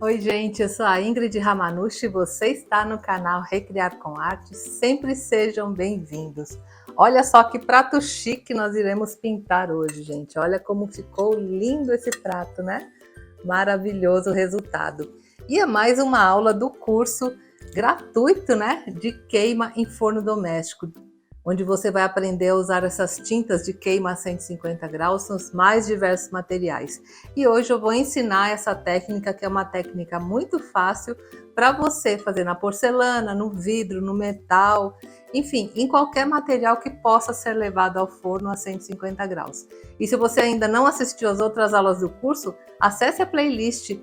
Oi, gente, eu sou a Ingrid Ramanushi e você está no canal Recriar com Arte. Sempre sejam bem-vindos. Olha só que prato chique nós iremos pintar hoje, gente. Olha como ficou lindo esse prato, né? Maravilhoso o resultado. E é mais uma aula do curso gratuito, né? De queima em forno doméstico, onde você vai aprender a usar essas tintas de queima a 150 graus nos mais diversos materiais. E hoje eu vou ensinar essa técnica, que é uma técnica muito fácil para você fazer na porcelana, no vidro, no metal, enfim, em qualquer material que possa ser levado ao forno a 150 graus. E se você ainda não assistiu às outras aulas do curso, acesse a playlist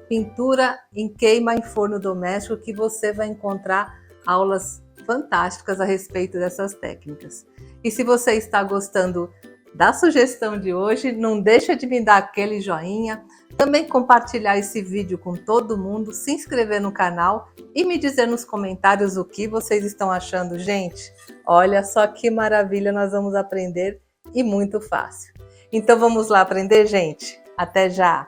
Pintura em Queima em Forno Doméstico, que você vai encontrar aulas fantásticas a respeito dessas técnicas. E se você está gostando da sugestão de hoje, não deixa de me dar aquele joinha, também compartilhar esse vídeo com todo mundo, se inscrever no canal e me dizer nos comentários o que vocês estão achando. Gente, olha só que maravilha nós vamos aprender e muito fácil. Então vamos lá aprender, gente? Até já!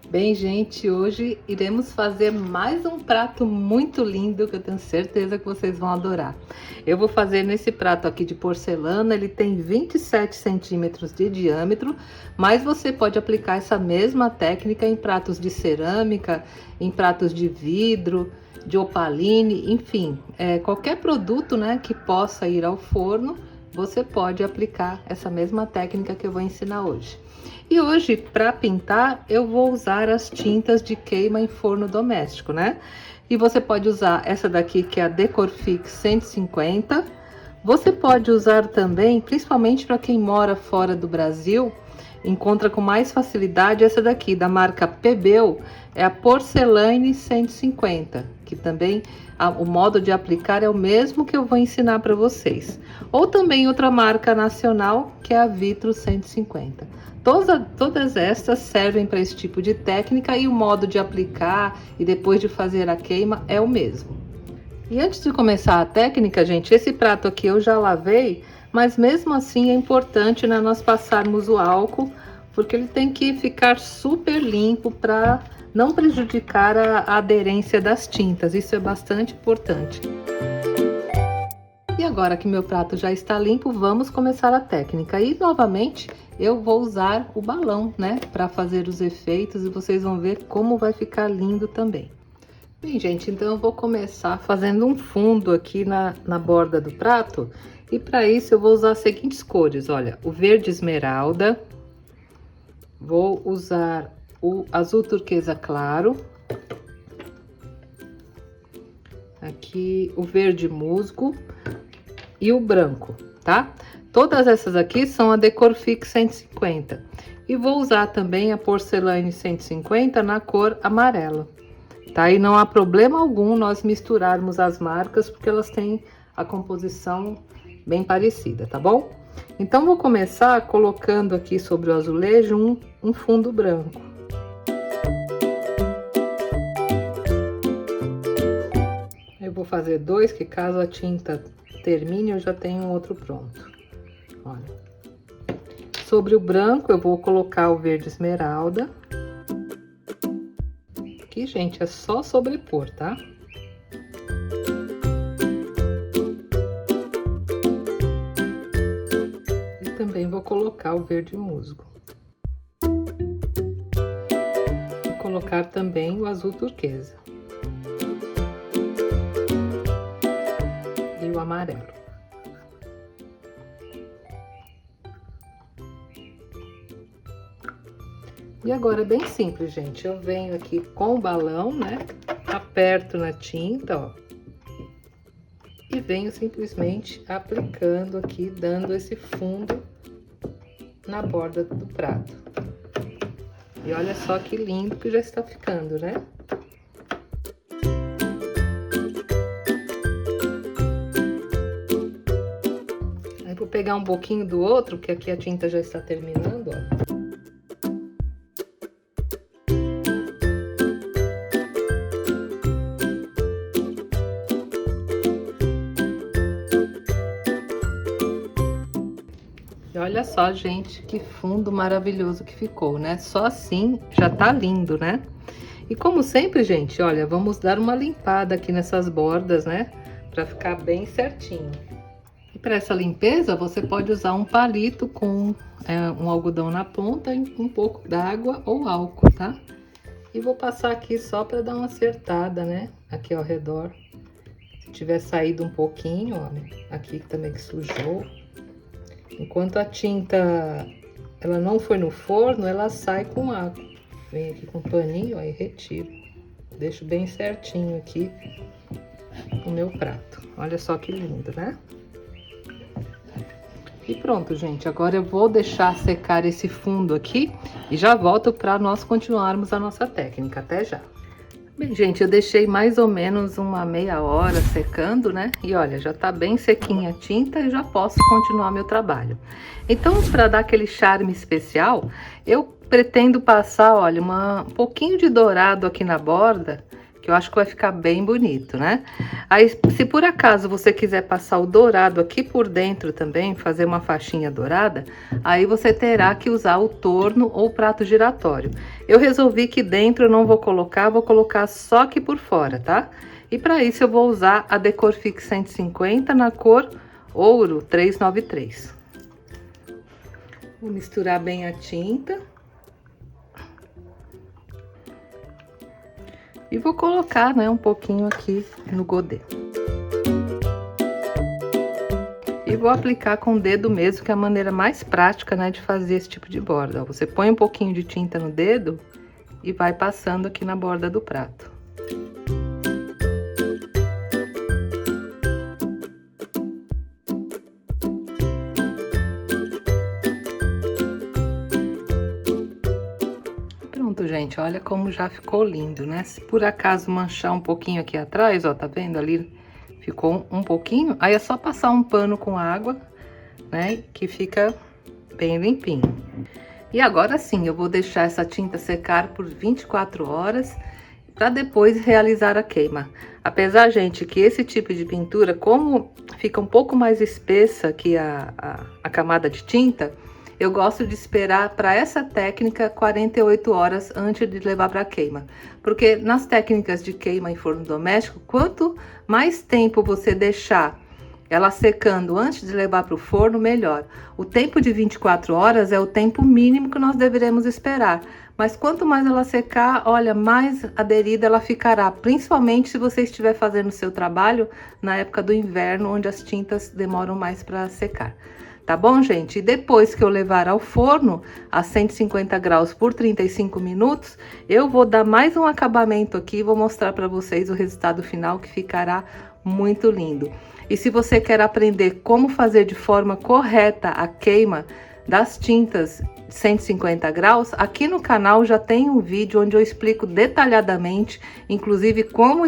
Bem, gente, hoje iremos fazer mais um prato muito lindo que eu tenho certeza que vocês vão adorar. Eu vou fazer nesse prato aqui de porcelana, ele tem 27 centímetros de diâmetro, mas você pode aplicar essa mesma técnica em pratos de cerâmica, em pratos de vidro, de opaline, enfim, qualquer produto, né, que possa ir ao forno, você pode aplicar essa mesma técnica que eu vou ensinar hoje. E hoje, para pintar, eu vou usar as tintas de queima em forno doméstico, né? E você pode usar essa daqui, que é a Decorfix 150. Você pode usar também, principalmente para quem mora fora do Brasil, encontra com mais facilidade essa daqui, da marca Pebel, é a Porcelaine 150, que também o modo de aplicar é o mesmo que eu vou ensinar para vocês. Ou também outra marca nacional, que é a Vitro 150. Todas estas servem para esse tipo de técnica e o modo de aplicar e depois de fazer a queima é o mesmo. E antes de começar a técnica, gente, esse prato aqui eu já lavei, mas mesmo assim é importante, né, nós passarmos o álcool, porque ele tem que ficar super limpo para não prejudicar a aderência das tintas. Isso é bastante importante. E agora que meu prato já está limpo, vamos começar a técnica. E novamente eu vou usar o balão, né, para fazer os efeitos e vocês vão ver como vai ficar lindo também. Bem, gente, então eu vou começar fazendo um fundo aqui na borda do prato. E para isso eu vou usar as seguintes cores, olha, o verde esmeralda, vou usar o azul turquesa claro, aqui o verde musgo e o branco, tá? Todas essas aqui são a Decorfix 150. E vou usar também a Porcelaine 150 na cor amarela, tá? E não há problema algum nós misturarmos as marcas, porque elas têm a composição bem parecida, tá bom? Então, vou começar colocando aqui sobre o azulejo um fundo branco. Eu vou fazer dois, que caso a tinta termine, eu já tenho outro pronto. Olha. Sobre o branco, eu vou colocar o verde esmeralda. Aqui, gente, é só sobrepor, tá? E também vou colocar o verde musgo. E colocar também o azul turquesa. E o amarelo. E agora é bem simples, gente. Eu venho aqui com o balão, né? Aperto na tinta, ó. E venho simplesmente aplicando aqui, dando esse fundo na borda do prato. E olha só que lindo que já está ficando, né? Aí vou pegar um pouquinho do outro, que aqui a tinta já está terminando, ó. olha só, gente, que fundo maravilhoso que ficou, né? Só assim já tá lindo, né? E como sempre, gente, olha, vamos dar uma limpada aqui nessas bordas, né? Pra ficar bem certinho. E para essa limpeza, você pode usar um palito com um algodão na ponta e um pouco d'água ou álcool, tá? E vou passar aqui só para dar uma acertada, né? Aqui ao redor. Se tiver saído um pouquinho, olha, aqui também que sujou. Enquanto a tinta, ela não foi no forno, ela sai com água. Vem aqui com um paninho, aí retiro. Deixo bem certinho aqui o meu prato. Olha só que lindo, né? E pronto, gente. Agora eu vou deixar secar esse fundo aqui e já volto para nós continuarmos a nossa técnica. Até já. Bem, gente, eu deixei mais ou menos uma meia hora secando, né? E olha, já tá bem sequinha a tinta e já posso continuar meu trabalho. Então, para dar aquele charme especial, eu pretendo passar, olha, um pouquinho de dourado aqui na borda, que eu acho que vai ficar bem bonito, né? Aí, se por acaso você quiser passar o dourado aqui por dentro também, fazer uma faixinha dourada, aí você terá que usar o torno ou o prato giratório. Eu resolvi que dentro eu não vou colocar só aqui por fora, tá? E para isso eu vou usar a Decorfix 150 na cor Ouro 393. Vou misturar bem a tinta. E vou colocar, né, um pouquinho aqui no godê. E vou aplicar com o dedo mesmo, que é a maneira mais prática, né, de fazer esse tipo de borda. Ó, você põe um pouquinho de tinta no dedo e vai passando aqui na borda do prato. Pronto, gente, olha como já ficou lindo, né? Se por acaso manchar um pouquinho aqui atrás, ó, tá vendo ali? Ficou um pouquinho, aí é só passar um pano com água, né? Que fica bem limpinho. E agora sim, eu vou deixar essa tinta secar por 24 horas para depois realizar a queima. Apesar, gente, que esse tipo de pintura, como fica um pouco mais espessa que a camada de tinta, eu gosto de esperar para essa técnica 48 horas antes de levar para queima. Porque nas técnicas de queima em forno doméstico, quanto mais tempo você deixar ela secando antes de levar para o forno, melhor. O tempo de 24 horas é o tempo mínimo que nós deveremos esperar. Mas quanto mais ela secar, olha, mais aderida ela ficará. Principalmente se você estiver fazendo o seu trabalho na época do inverno, onde as tintas demoram mais para secar. Tá bom, gente? E depois que eu levar ao forno a 150 graus por 35 minutos, eu vou dar mais um acabamento aqui e vou mostrar para vocês o resultado final, que ficará muito lindo. E se você quer aprender como fazer de forma correta a queima das tintas 150 graus, aqui no canal já tem um vídeo onde eu explico detalhadamente, inclusive como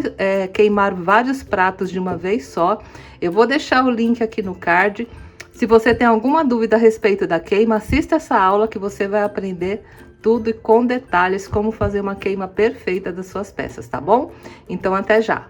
queimar vários pratos de uma vez só. Eu vou deixar o link aqui no card. Se você tem alguma dúvida a respeito da queima, assista essa aula que você vai aprender tudo e com detalhes como fazer uma queima perfeita das suas peças, tá bom? Então, até já!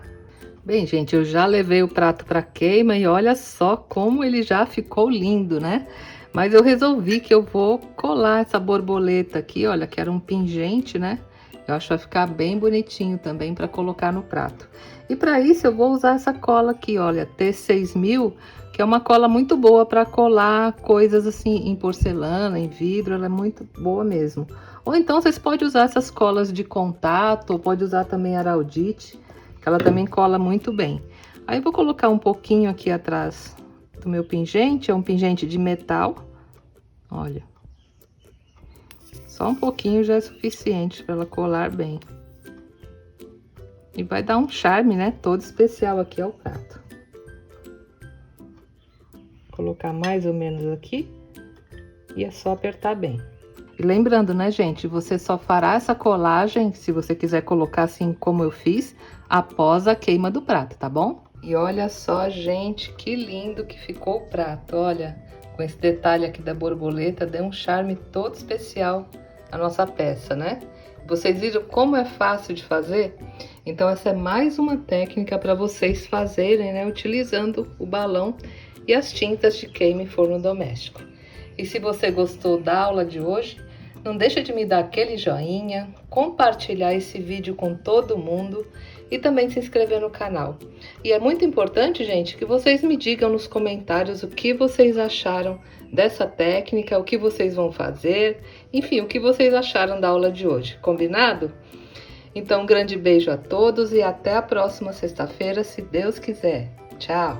Bem, gente, eu já levei o prato para queima e olha só como ele já ficou lindo, né? Mas eu resolvi que eu vou colar essa borboleta aqui, olha, que era um pingente, né? Eu acho que vai ficar bem bonitinho também para colocar no prato. E para isso eu vou usar essa cola aqui, olha, T6000, que é uma cola muito boa para colar coisas assim em porcelana, em vidro, ela é muito boa mesmo. Ou então vocês podem usar essas colas de contato, ou pode usar também Araldite, que ela também cola muito bem. Aí eu vou colocar um pouquinho aqui atrás do meu pingente, é um pingente de metal, olha. Só um pouquinho já é suficiente para ela colar bem. E vai dar um charme, né, todo especial aqui ao prato. Colocar mais ou menos aqui e é só apertar bem. E lembrando, né, gente, você só fará essa colagem, se você quiser colocar assim como eu fiz, após a queima do prato, tá bom? E olha só, gente, que lindo que ficou o prato, olha, com esse detalhe aqui da borboleta, deu um charme todo especial à nossa peça, né? Vocês viram como é fácil de fazer? Então essa é mais uma técnica para vocês fazerem, né, utilizando o balão e as tintas de queima em forno doméstico. E se você gostou da aula de hoje, não deixa de me dar aquele joinha, compartilhar esse vídeo com todo mundo e também se inscrever no canal. E é muito importante, gente, que vocês me digam nos comentários o que vocês acharam dessa técnica, o que vocês vão fazer, enfim, o que vocês acharam da aula de hoje, combinado? Então, um grande beijo a todos e até a próxima sexta-feira, se Deus quiser. Tchau!